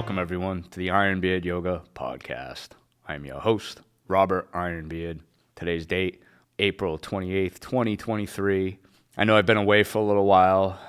Welcome, everyone, to the Ironbeard Yoga podcast. I'm your host, Robert Ironbeard. Today's date, April 28th, 2023. I know I've been away for a little while.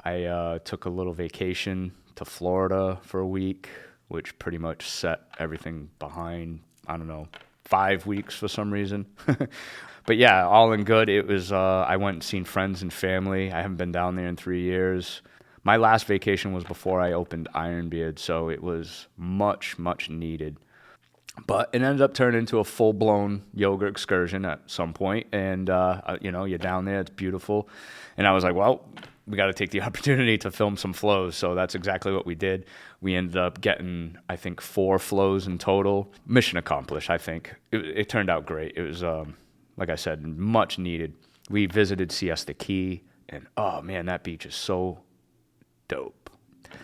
I took a little vacation to Florida for a week, which pretty much set everything behind, 5 weeks for some reason. But yeah, all in good. It was, I went and seen friends and family. I haven't been down there in 3 years. My last vacation was before I opened Ironbeard, so it was much, much needed. But it ended up turning into a full-blown yoga excursion at some point, and you're down there, it's beautiful. And I was like, well, we got to take the opportunity to film some flows, so that's exactly what we did. We ended up getting, I think, 4 flows in total. Mission accomplished, I think. It turned out great. It was, like I said, much needed. We visited Siesta Key, and oh man, that beach is so dope.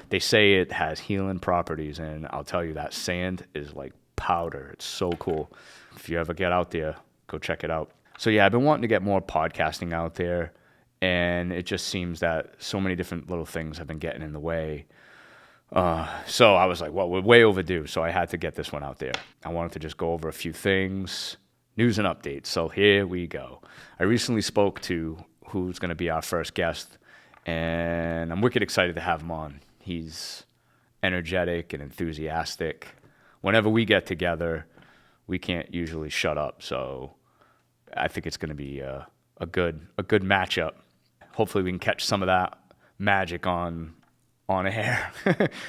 They say it has healing properties, and I'll tell you, that sand is like powder. It's so cool. If you ever get out there, go check it out. So yeah, I've been wanting to get more podcasting out there, and it just seems that so many different little things have been getting in the way. So I was like, well, we're way overdue, so I had to get this one out there. I wanted to just go over a few things, news and updates. So here we go. I recently spoke to who's going to be our first guest, and I'm wicked excited to have him on. He's energetic and enthusiastic. Whenever we get together, we can't usually shut up. So I think it's going to be a good matchup. Hopefully we can catch some of that magic on air.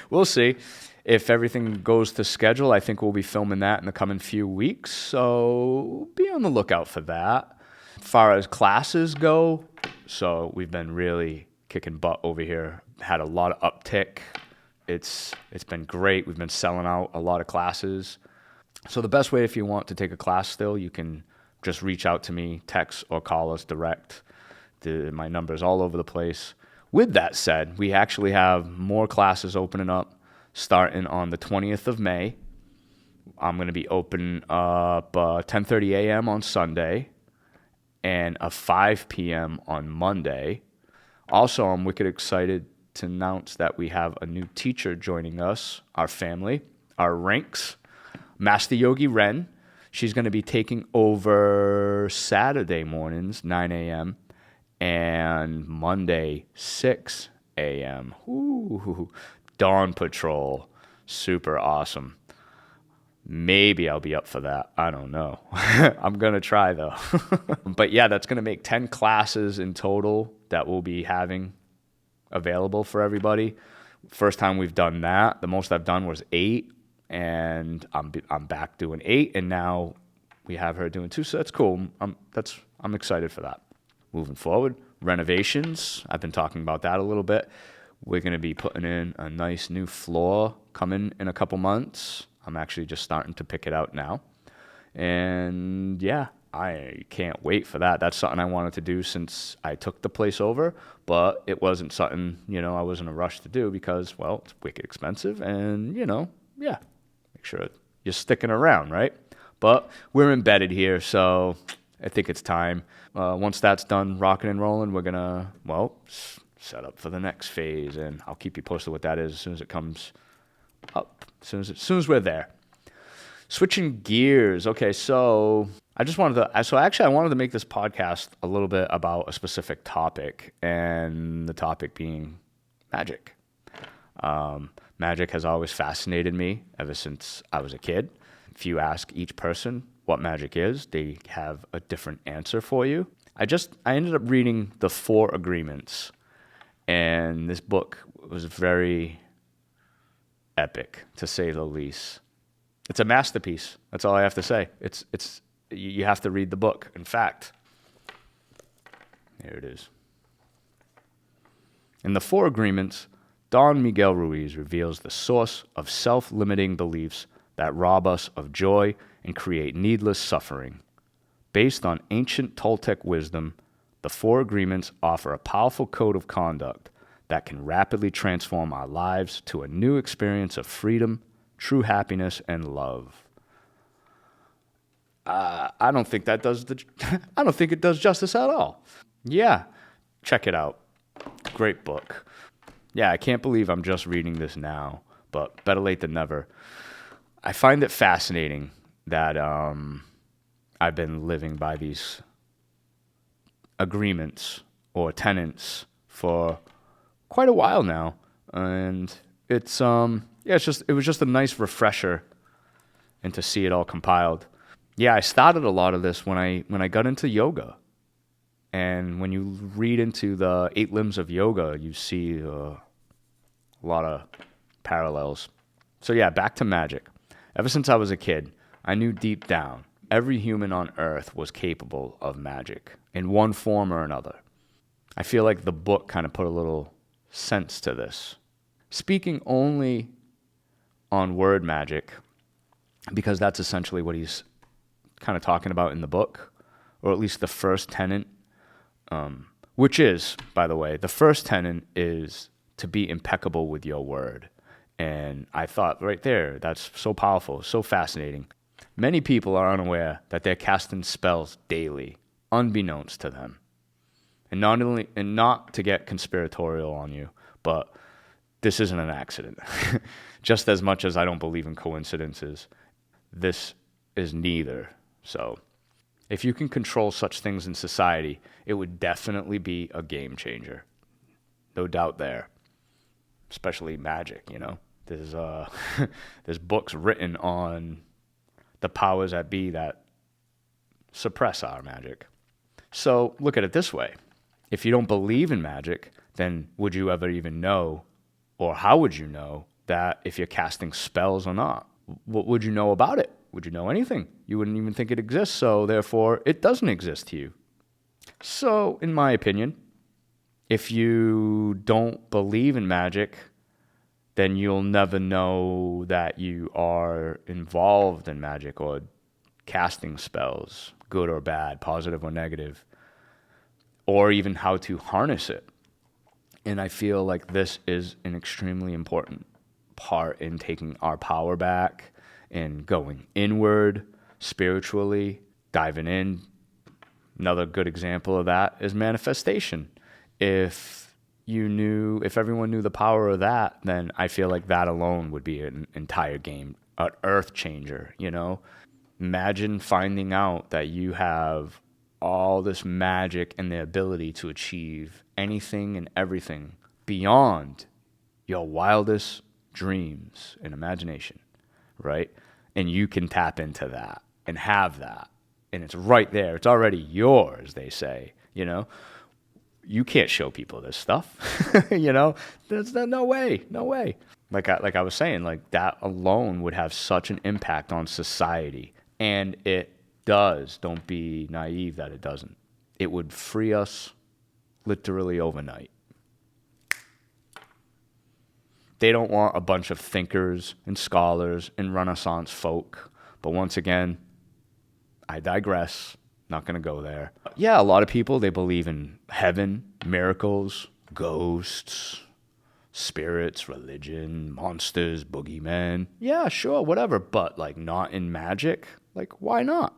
We'll see. If everything goes to schedule, I think we'll be filming that in the coming few weeks. So be on the lookout for that. As far as classes go, so we've been really kicking butt over here. Had a lot of uptick. It's been great. We've been selling out a lot of classes. So the best way, if you want to take a class still, you can just reach out to me, text or call us direct. My number's all over the place. With that said, we actually have more classes opening up starting on the 20th of May. I'm going to be opening up 10:30 a.m. on Sunday and a 5 p.m. on Monday. Also, I'm wicked excited to announce that we have a new teacher joining us, our family, our ranks, Master Yogi Ren. She's going to be taking over Saturday mornings, 9 a.m., and Monday, 6 a.m. Ooh, Dawn Patrol. Super awesome. Maybe I'll be up for that. I don't know. I'm going to try, though. But yeah, that's going to make 10 classes in total that we'll be having available for everybody. First time we've done that. The most I've done was 8, and I'm back doing 8, and now we have her doing 2, so that's cool. I'm excited for that. Moving forward, renovations. I've been talking about that a little bit. We're going to be putting in a nice new floor coming in a couple months. I'm actually just starting to pick it out now. And yeah, I can't wait for that. That's something I wanted to do since I took the place over, but it wasn't something, I was in a rush to do because, well, it's wicked expensive and, yeah, make sure you're sticking around, right? But we're embedded here, so I think it's time. Once that's done rocking and rolling, we're going to, set up for the next phase, and I'll keep you posted what that is as soon as it comes up, as soon as we're there. Switching gears. Okay, so I wanted to make this podcast a little bit about a specific topic, and the topic being magic. Magic has always fascinated me ever since I was a kid. If you ask each person what magic is, they have a different answer for you. I ended up reading The 4 Agreements, and this book was very epic, to say the least. It's a masterpiece. That's all I have to say. You have to read the book. In fact, here it is. In The 4 Agreements, Don Miguel Ruiz reveals the source of self-limiting beliefs that rob us of joy and create needless suffering. Based on ancient Toltec wisdom, the 4 Agreements offer a powerful code of conduct that can rapidly transform our lives to a new experience of freedom, true happiness, and love. I don't think it does justice at all. Yeah, check it out. Great book. Yeah, I can't believe I'm just reading this now, but better late than never. I find it fascinating that I've been living by these agreements or tenets for quite a while now, and it was just a nice refresher, and to see it all compiled. Yeah, I started a lot of this when I got into yoga, and when you read into the 8 limbs of yoga, you see a lot of parallels. So yeah, back to magic. Ever since I was a kid, I knew deep down every human on earth was capable of magic in one form or another. I feel like the book kind of put a little sense to this. Speaking only on word magic, because that's essentially what he's kind of talking about in the book, or at least the first tenet, which is, by the way, the first tenet is to be impeccable with your word. And I thought right there, that's so powerful, so fascinating. Many people are unaware that they're casting spells daily, unbeknownst to them. And not to get conspiratorial on you, but this isn't an accident. Just as much as I don't believe in coincidences, this is neither. So if you can control such things in society, it would definitely be a game changer. No doubt there. Especially magic, you know. There's books written on the powers that be that suppress our magic. So look at it this way. If you don't believe in magic, then would you ever even know, or how would you know that if you're casting spells or not? What would you know about it? Would you know anything? You wouldn't even think it exists, so therefore it doesn't exist to you. So, in my opinion, if you don't believe in magic, then you'll never know that you are involved in magic or casting spells, good or bad, positive or negative, or even how to harness it. And I feel like this is an extremely important part in taking our power back and going inward spiritually, diving in. Another good example of that is manifestation. If everyone knew the power of that, then I feel like that alone would be an entire game, an earth changer, you know? Imagine finding out that you have all this magic and the ability to achieve anything and everything beyond your wildest dreams and imagination, right? And you can tap into that and have that. And it's right there. It's already yours, they say, you know? You can't show people this stuff, you know? There's no way. Like I was saying, like that alone would have such an impact on society. And it does. Don't be naive that it doesn't. It would free us literally overnight. They don't want a bunch of thinkers and scholars and Renaissance folk. But once again, I digress. Not going to go there. Yeah, a lot of people, they believe in heaven, miracles, ghosts, spirits, religion, monsters, boogeymen. Yeah, sure, whatever. But like not in magic? Like, why not?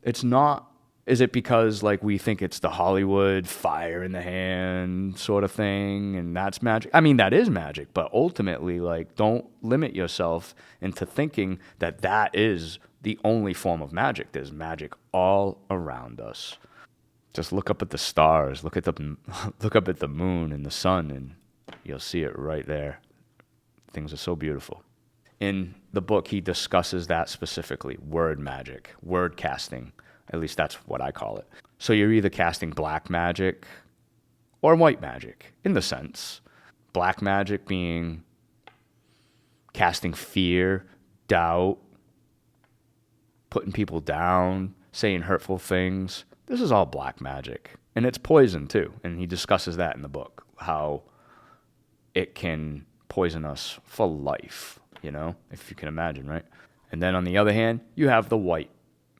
It's not. Is it because like we think it's the Hollywood fire in the hand sort of thing and that's magic? I mean, that is magic, but ultimately, like, don't limit yourself into thinking that that is the only form of magic. There's magic all around us. Just look up at the stars, look up at the moon and the sun, and you'll see it right there. Things are so beautiful. In the book, he discusses that specifically, word magic, word casting. At least that's what I call it. So you're either casting black magic or white magic, in the sense. Black magic being casting fear, doubt, putting people down, saying hurtful things. This is all black magic. And it's poison too. And he discusses that in the book, how it can poison us for life, you know, if you can imagine, right? And then on the other hand, you have the white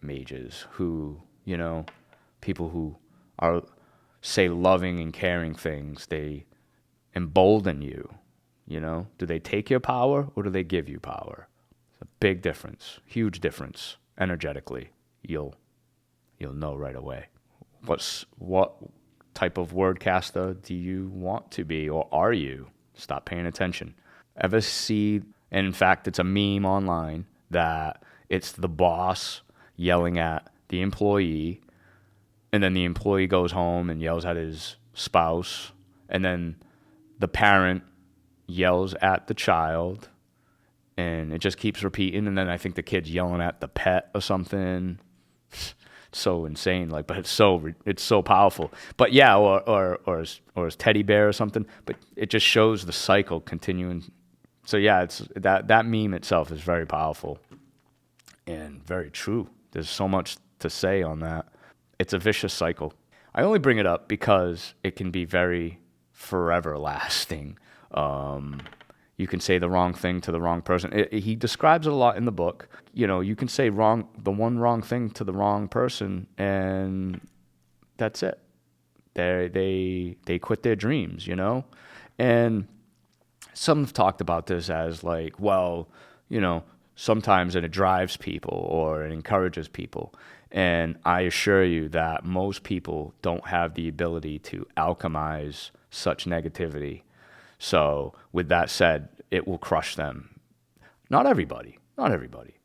mages who, you know, people who are, say, loving and caring things. They embolden you, you know. Do they take your power or do they give you power? It's a big difference, huge difference. Energetically, you'll know right away. What type of word caster do you want to be, or are you? Stop paying attention. Ever see And in fact, it's a meme online that it's the boss yelling at the employee, and then the employee goes home and yells at his spouse, and then the parent yells at the child, and it just keeps repeating. And then I think the kid's yelling at the pet or something. So insane, like, but it's so powerful. But yeah, or his teddy bear or something. But it just shows the cycle continuing. So yeah, it's that meme itself is very powerful and very true. There's so much to say on that. It's a vicious cycle. I only bring it up because it can be very forever lasting. You can say the wrong thing to the wrong person. He describes it a lot in the book. You know, you can say the one wrong thing to the wrong person, and that's it. They quit their dreams, you know? And some have talked about this as like, well, you know, sometimes it drives people or it encourages people. And I assure you that most people don't have the ability to alchemize such negativity. So with that said, it will crush them. Not everybody.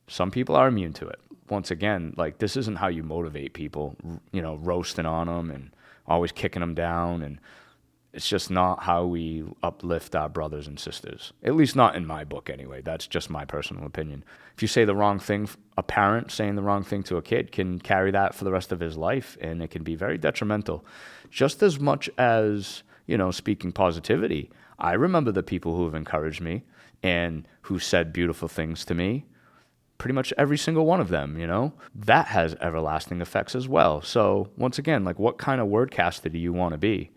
Some people are immune to it. Once again, like, this isn't how you motivate people, you know, roasting on them and always kicking them down. And it's just not how we uplift our brothers and sisters. At least not in my book anyway. That's just my personal opinion. If you say the wrong thing, a parent saying the wrong thing to a kid can carry that for the rest of his life, and it can be very detrimental. Just as much as, you know, speaking positivity. I remember the people who have encouraged me and who said beautiful things to me. Pretty much every single one of them, you know, that has everlasting effects as well. So once again, like, what kind of wordcaster do you want to be?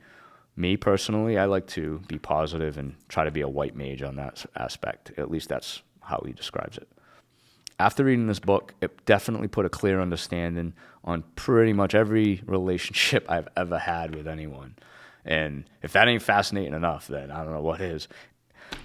Me personally, I like to be positive and try to be a white mage on that aspect. At least that's how he describes it. After reading this book, it definitely put a clear understanding on pretty much every relationship I've ever had with anyone. And if that ain't fascinating enough, then I don't know what is.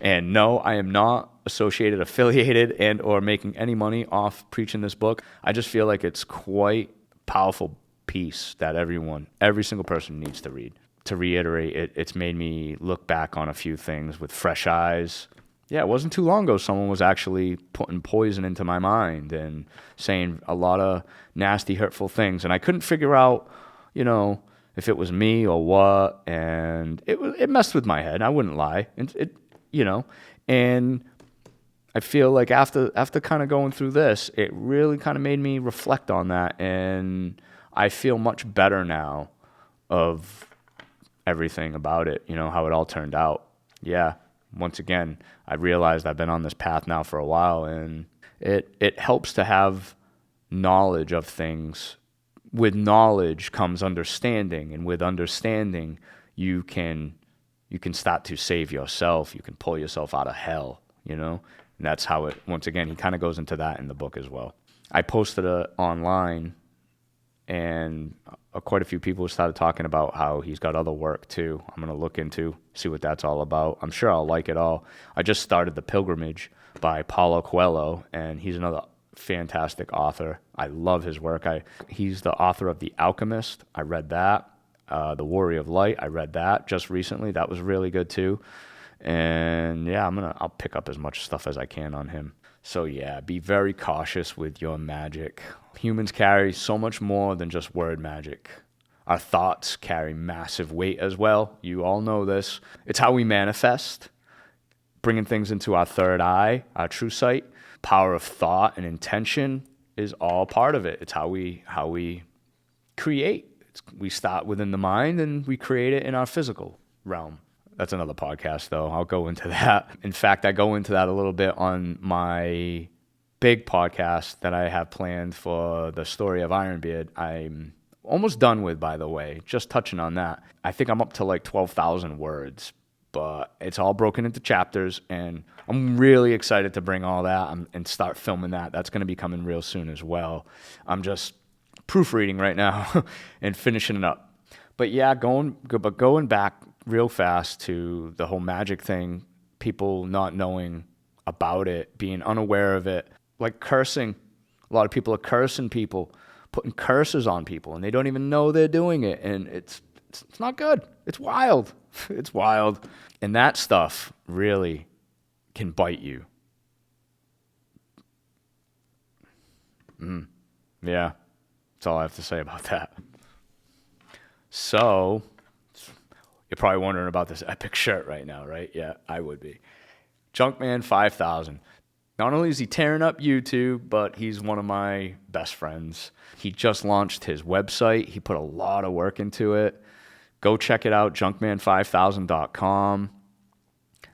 And no, I am not associated, affiliated, and or making any money off preaching this book. I just feel like it's quite a powerful piece that every single person needs to read. To reiterate, it's made me look back on a few things with fresh eyes. Yeah, it wasn't too long ago someone was actually putting poison into my mind and saying a lot of nasty, hurtful things. And I couldn't figure out, you know, if it was me or what. And it messed with my head. I wouldn't lie. And I feel like after kind of going through this, it really kind of made me reflect on that. And I feel much better now of everything about it, you know, how it all turned out. Yeah, once again, I realized I've been on this path now for a while, and it helps to have knowledge of things. With knowledge comes understanding, and with understanding, you can start to save yourself. You can pull yourself out of hell, you know? And that's how it, once again, he kind of goes into that in the book as well. I posted it online, and quite a few people started talking about how he's got other work too. I'm going to look into, see what that's all about. I'm sure I'll like it all. I just started The Pilgrimage by Paulo Coelho, and he's another fantastic author. I love his work. He's the author of The Alchemist. I read that. The Warrior of Light. I read that just recently. That was really good too. And yeah, I'll pick up as much stuff as I can on him. So yeah, be very cautious with your magic. Humans carry so much more than just word magic. Our thoughts carry massive weight as well. You all know this. It's how we manifest, bringing things into our third eye, our true sight. Power of thought and intention is all part of it. It's how we create. We start within the mind and we create it in our physical realm. That's another podcast, though. I'll go into that. In fact, I go into that a little bit on my big podcast that I have planned for the story of Ironbeard. I'm almost done with, by the way, just touching on that. I think I'm up to like 12,000 words, but it's all broken into chapters, and I'm really excited to bring all that and start filming that. That's going to be coming real soon as well. I'm just proofreading right now and finishing it up. But yeah, going back real fast to the whole magic thing, people not knowing about it, being unaware of it, like cursing. A lot of people are cursing people, putting curses on people, and they don't even know they're doing it. And it's not good. It's wild. It's wild. And that stuff really can bite you. Yeah, that's all I have to say about that. So, you're probably wondering about this epic shirt right now, right? Yeah, I would be. Junkman 5000. Not only is he tearing up YouTube, but he's one of my best friends. He just launched his website. He put a lot of work into it. Go check it out, junkman5000.com.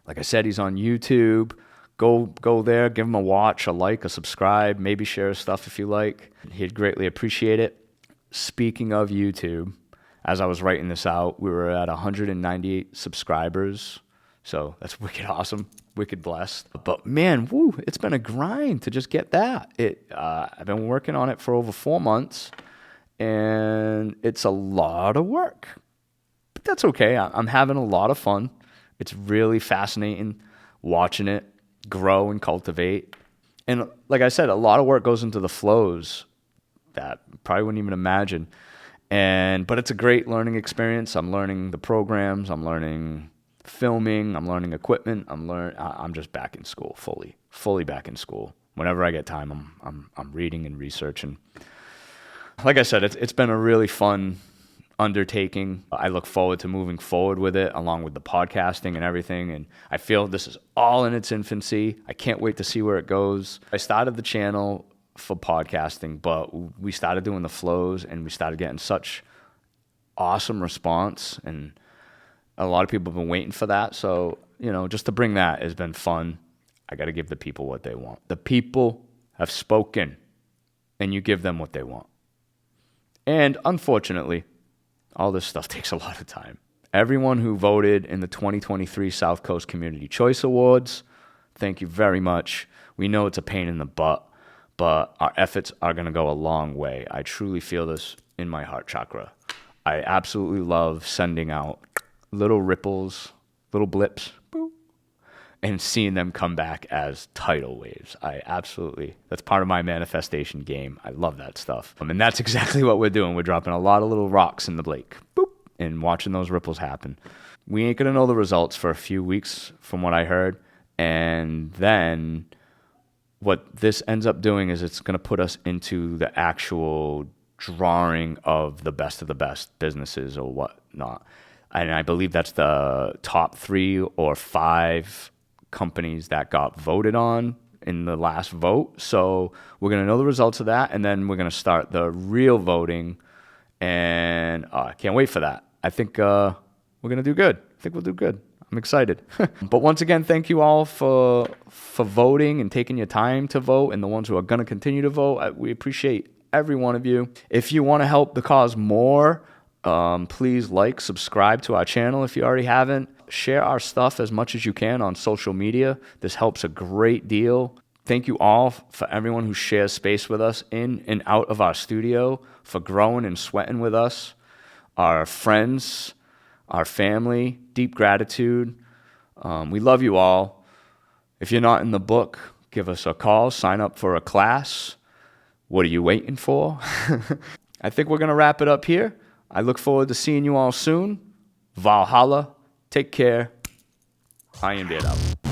Like I said, he's on YouTube. Go there, give him a watch, a like, a subscribe, maybe share his stuff if you like. He'd greatly appreciate it. Speaking of YouTube, as I was writing this out, we were at 198 subscribers. So that's wicked awesome, wicked blessed. But man, woo, it's been a grind to just get that. I've been working on it for over 4 months, and it's a lot of work. But that's okay. I'm having a lot of fun. It's really fascinating watching it grow and cultivate. And like I said, a lot of work goes into the flows that you probably wouldn't even imagine. But it's a great learning experience. I'm learning the programs. I'm learning filming. I'm learning equipment. I'm just back in school, fully back in school. Whenever I get time, I'm reading and researching. Like I said, it's been a really fun undertaking. I look forward to moving forward with it, along with the podcasting and everything. And I feel this is all in its infancy. I can't wait to see where it goes. I started the channel for podcasting, but we started doing the flows, and we started getting such awesome response, and a lot of people have been waiting for that. So, just to bring that has been fun. I got to give the people what they want. The people have spoken, and you give them what they want. And unfortunately, all this stuff takes a lot of time. Everyone who voted in the 2023 South Coast Community Choice Awards, thank you very much. We know it's a pain in the butt, but our efforts are going to go a long way. I truly feel this in my heart chakra. I absolutely love sending out little ripples, little blips, boop, and seeing them come back as tidal waves. That's part of my manifestation game. I love that stuff. And that's exactly what we're doing. We're dropping a lot of little rocks in the lake, boop, and watching those ripples happen. We ain't going to know the results for a few weeks from what I heard. And then what this ends up doing is it's going to put us into the actual drawing of the best businesses or whatnot. And I believe that's the top 3 or 5 companies that got voted on in the last vote. So we're going to know the results of that, and then we're going to start the real voting. And I can't wait for that. I think we're going to do good. I think we'll do good. I'm excited. But once again, thank you all for voting and taking your time to vote, and the ones who are going to continue to vote. We appreciate every one of you. If you want to help the cause more, please subscribe to our channel if you already haven't. Share our stuff as much as you can on social media. This helps a great deal. Thank you all for everyone who shares space with us in and out of our studio, for growing and sweating with us. Our friends, our family, deep gratitude. We love you all. If you're not in the book, give us a call, sign up for a class. What are you waiting for? I think we're going to wrap it up here. I look forward to seeing you all soon. Valhalla. Take care. Ironbeard out.